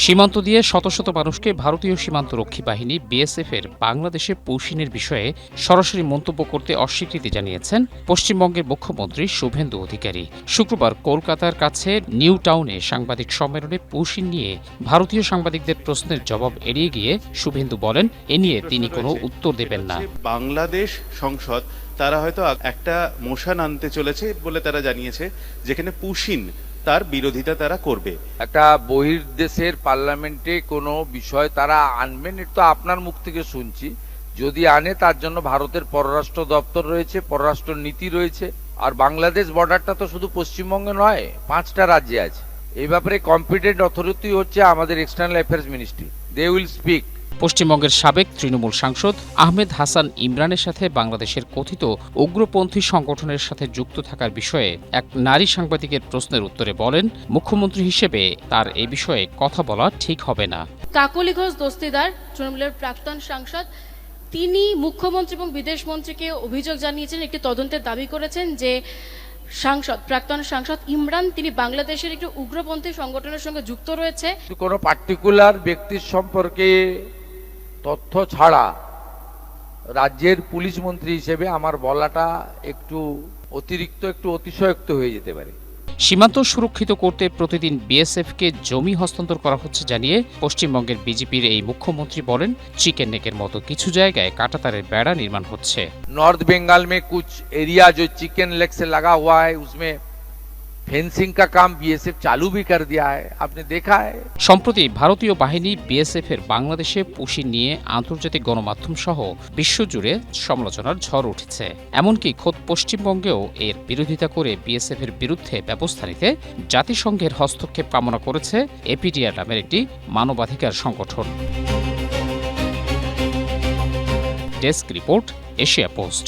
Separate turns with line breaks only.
সীমান্ত দিয়ে শত শত মানুষকে ভারতীয় সীমান্তরক্ষী বাহিনী বিএসএফের বাংলাদেশে পৌঁছিনের বিষয়ে সরাসরি মন্তব্য করতে অস্বীকৃতি জানিয়েছেন পশ্চিমবঙ্গের মুখ্যমন্ত্রী শুভেন্দু অধিকারী। শুক্রবার কলকাতার কাছে নিউ টাউনে সাংবাদিক সম্মেলনে পৌঁছিন নিয়ে ভারতীয় সাংবাদিকদের প্রশ্নের জবাব এড়িয়ে গিয়ে শুভেন্দু বলেন, এ নিয়ে তিনি কোনো উত্তর দেবেন না।
বাংলাদেশ সংসদ তারা হয়তো একটা মোশন আনতে চলেছে বলে তারা জানিয়েছে, যেখানে পুশিন তার বিরোধিতা তারা করবে।
একটা বহির্দেশের পার্লামেন্টে কোনো বিষয় তারা আনবেন, এটা তো আপনার মুখ থেকে শুনছি। যদি আনে তার জন্য ভারতের পররাষ্ট্র দপ্তর রয়েছে, পররাষ্ট্র নীতি রয়েছে। আর বাংলাদেশ বর্ডারটা তো শুধু পশ্চিমবঙ্গে নয়, 5টা রাজ্যে আছে। এই ব্যাপারে কম্পিটেন্ট অথরিটি হচ্ছে আমাদের external affairs ministry. They will speak.
পশ্চিমবঙ্গের সাবেক তৃণমূল সাংসদ আহমেদ হাসান ইমরানের সাথে বাংলাদেশের কথিত উগ্রপন্থী সংগঠনের সাথে যুক্ত থাকার বিষয়ে এক নারী সাংবাদিকের প্রশ্নের উত্তরে বলেন, মুখ্যমন্ত্রী হিসেবে তার এ বিষয়ে কথা বলা ঠিক হবে না।
কাকলি ঘোষ দস্তিদার, তৃণমূলের প্রাক্তন সাংসদ, তিনি মুখ্যমন্ত্রী এবং বিদেশ মন্ত্রীকে অভিযোগ জানিয়েছেন, একটি তদন্তের দাবি করেছেন যে প্রাক্তন সাংসদ ইমরান তিনি বাংলাদেশের একটি উগ্রপন্থী সংগঠনের সঙ্গে যুক্ত রয়েছে।
কোনো পার্টিকুলার ব্যক্তির সম্পর্কে তথ্য ছাড়া রাজ্যের পুলিশ মন্ত্রী হিসেবে আমার বলাটা একটু অতিশয়োক্ত হয়ে যেতে পারে।
সীমান্ত সুরক্ষিত করতে প্রতিদিন বিএসএফকে জমি হস্তান্তর করা হচ্ছে জানিয়ে পশ্চিমবঙ্গের বিজেপির এই মুখ্যমন্ত্রী বলেন, চিকেন নেকের মতো কিছু জায়গায় কাঁটাতারের বেড়া নির্মাণ হচ্ছে।
नॉर्थ बंगाल में कुछ एरिया जो चिकन लेग से लगा हुआ है, उसमें फेंसिंग का काम बीएसएफ चालू भी कर दिया है, आपने देखा है।
সম্প্রতি ভারতীয় বাহিনী বিএসএফ এর বাংলাদেশে পুশিন নিয়ে আন্তর্জাতিক গণমাধ্যম সহ বিশ্বজুড়ে সমালোচনার ঝড় উঠেছে। এমনকি খোদ পশ্চিমবঙ্গেও এর বিরোধিতা করে বিএসএফ এর বিরুদ্ধে ব্যবস্থা নিতে জাতিসংঘের হস্তক্ষেপ কামনা করেছে এপিডিআর নামের একটি মানবাধিকার সংগঠন। Desk report, Asia post.